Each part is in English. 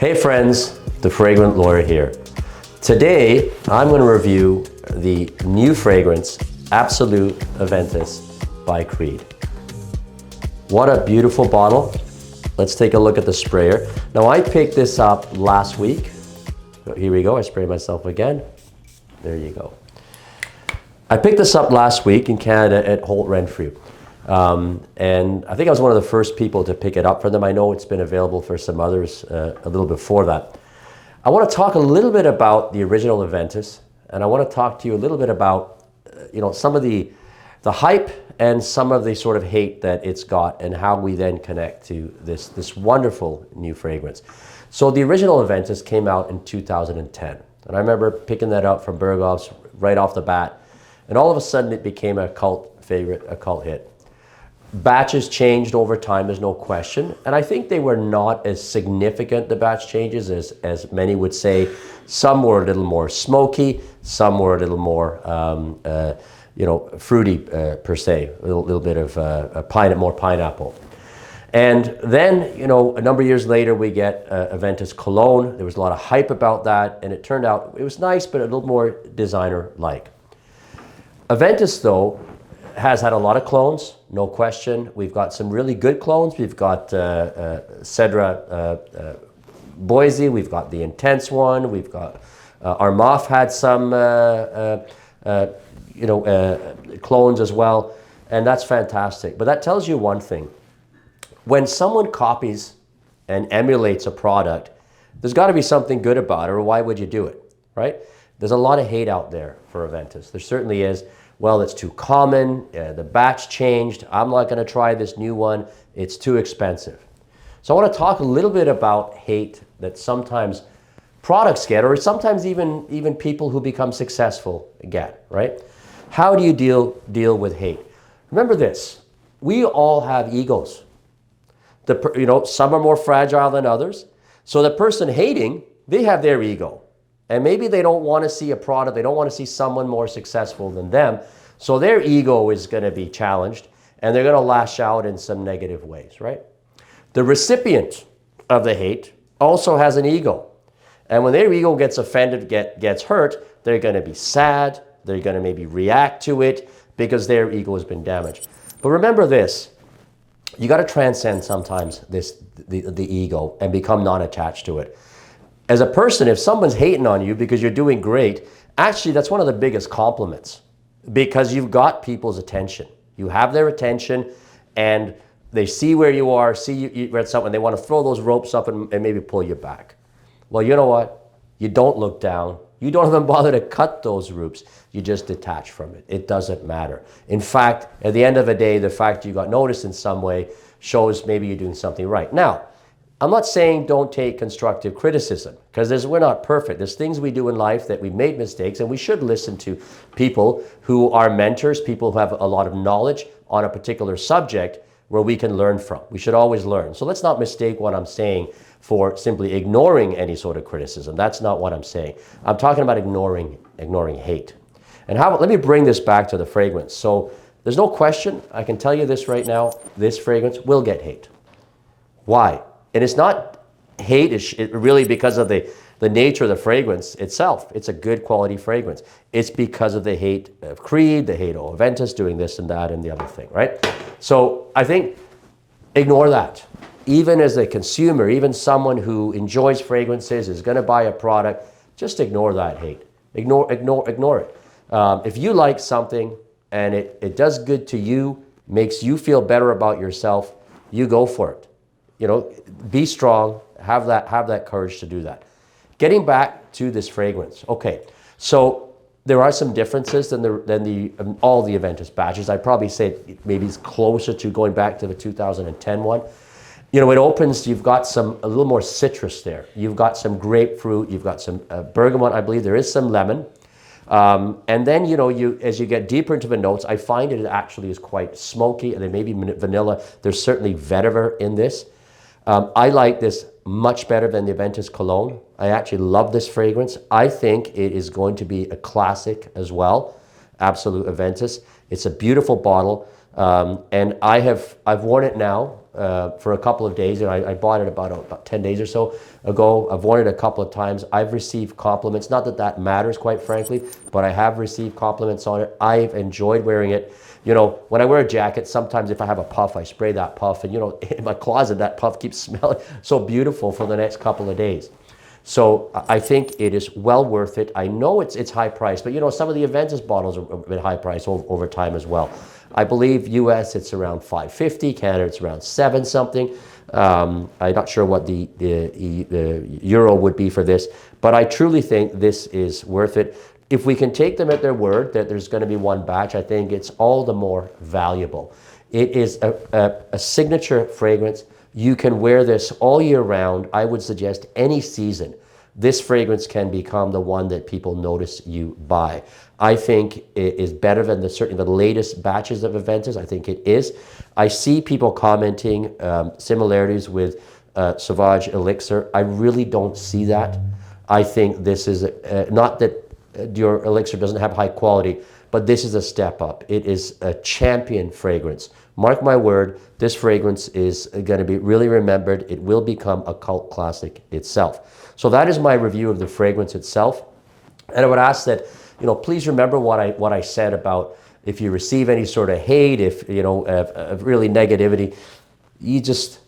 Hey friends, the Fragrant Lawyer here. Today, I'm going to review the new fragrance, Absolute Aventus by Creed. What a beautiful bottle. Let's take a look at the sprayer. Now I picked this up last week. Here we go, I spray myself again. There you go. I picked this up last week in Canada at Holt Renfrew. And I think I was one of the first people to pick it up for them. I know it's been available for some others a little before that. I want to talk a little bit about the original Aventus, and I want to talk to you a little bit about some of the hype and some of the sort of hate that it's got and how we then connect to this wonderful new fragrance. So the original Aventus came out in 2010, and I remember picking that up from Berghoff's right off the bat, and all of a sudden it became a cult favorite, a cult hit. Batches changed over time, there's no question, and I think they were not as significant, the batch changes, as many would say. Some were a little more smoky, some were a little more fruity per se, a little bit of more pineapple. And then, a number of years later, we get Aventus Cologne. There was a lot of hype about that, and it turned out it was nice, but a little more designer-like. Aventus, though, has had a lot of clones, no question. We've got some really good clones. We've got Cedra Boise. We've got the Intense one. We've got Armaf had some clones as well, and that's fantastic. But that tells you one thing. When someone copies and emulates a product, there's got to be something good about it, or why would you do it, right? There's a lot of hate out there for Aventus. There certainly is. Well, it's too common, the batch changed, I'm not going to try this new one, it's too expensive. So I want to talk a little bit about hate that sometimes products get, or sometimes even people who become successful get, right? How do you deal with hate? Remember this, we all have egos. Some are more fragile than others. So the person hating, they have their ego. And maybe they don't want to see a product, they don't want to see someone more successful than them. So their ego is going to be challenged and they're going to lash out in some negative ways, right? The recipient of the hate also has an ego. And when their ego gets offended, gets hurt, they're going to be sad, they're going to maybe react to it because their ego has been damaged. But remember this, you got to transcend sometimes the ego and become non-attached to it. As a person, if someone's hating on you because you're doing great, actually that's one of the biggest compliments because you've got people's attention. You have their attention and they see where you are, see you're at something, they want to throw those ropes up and maybe pull you back. Well, you know what? You don't look down. You don't even bother to cut those ropes. You just detach from it. It doesn't matter. In fact, at the end of the day, the fact you got noticed in some way shows maybe you're doing something right. Now, I'm not saying don't take constructive criticism, because we're not perfect. There's things we do in life that we made mistakes, and we should listen to people who are mentors, people who have a lot of knowledge on a particular subject where we can learn from. We should always learn. So let's not mistake what I'm saying for simply ignoring any sort of criticism. That's not what I'm saying. I'm talking about ignoring hate. And let me bring this back to the fragrance. So there's no question, I can tell you this right now, this fragrance will get hate. Why? And it's not hate, it's really because of the nature of the fragrance itself. It's a good quality fragrance. It's because of the hate of Creed, the hate of Aventus doing this and that and the other thing, right? So I think ignore that. Even as a consumer, even someone who enjoys fragrances, is going to buy a product, just ignore that hate. Ignore it. If you like something and it does good to you, makes you feel better about yourself, you go for it. Be strong, have that courage to do that. Getting back to this fragrance. Okay, so there are some differences than all the Aventus batches. I'd probably say maybe it's closer to going back to the 2010 one. It opens, you've got a little more citrus there. You've got some grapefruit, you've got some bergamot, I believe there is some lemon. And then, as you get deeper into the notes, I find it actually is quite smoky, and there may be vanilla. There's certainly vetiver in this. I like this much better than the Aventus Cologne. I actually love this fragrance. I think it is going to be a classic as well, Absolute Aventus. It's a beautiful bottle, and I've worn it now for a couple of days, and I bought it about 10 days or so ago. I've worn it a couple of times. I've received compliments. Not that that matters, quite frankly, but I have received compliments on it. I've enjoyed wearing it. You know, when I wear a jacket, sometimes if I have a puff, I spray that puff, and you know, in my closet, that puff keeps smelling so beautiful for the next couple of days. So I think it is well worth it. I know it's high priced, but you know, some of the Aventus bottles are a bit high priced over time as well. I believe US it's around $5.50, Canada it's around $7 something. I'm not sure what the euro would be for this, but I truly think this is worth it. If we can take them at their word that there's going to be one batch, I think it's all the more valuable. It is a signature fragrance. You can wear this all year round. I would suggest any season. This fragrance can become the one that people notice you buy. I think it is better than certainly the latest batches of Aventus. I think it is. I see people commenting similarities with Sauvage Elixir. I really don't see that. I think this is, not that your Elixir doesn't have high quality, but this is a step up. It is a champion fragrance. Mark my word, this fragrance is going to be really remembered. It will become a cult classic itself. So that is my review of the fragrance itself. And I would ask that, you know, please remember what I said about if you receive any sort of hate, if, you know, really negativity, you just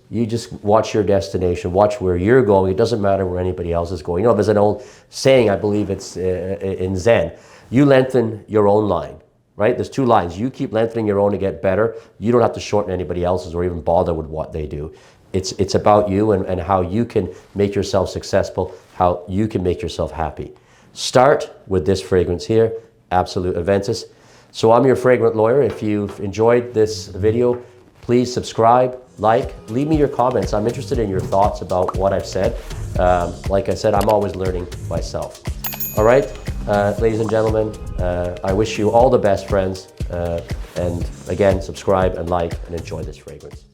watch your destination, watch where you're going. It doesn't matter where anybody else is going. You know, there's an old saying, I believe it's in Zen, you lengthen your own line. Right? There's two lines. You keep lengthening your own to get better. You don't have to shorten anybody else's or even bother with what they do. It's about you and how you can make yourself successful, how you can make yourself happy. Start with this fragrance here, Absolute Aventus. So I'm your Fragrant Lawyer. If you've enjoyed this video, please subscribe, like, leave me your comments. I'm interested in your thoughts about what I've said. Like I said, I'm always learning myself. All right, ladies and gentlemen, I wish you all the best, friends. And again, subscribe and like and enjoy this fragrance.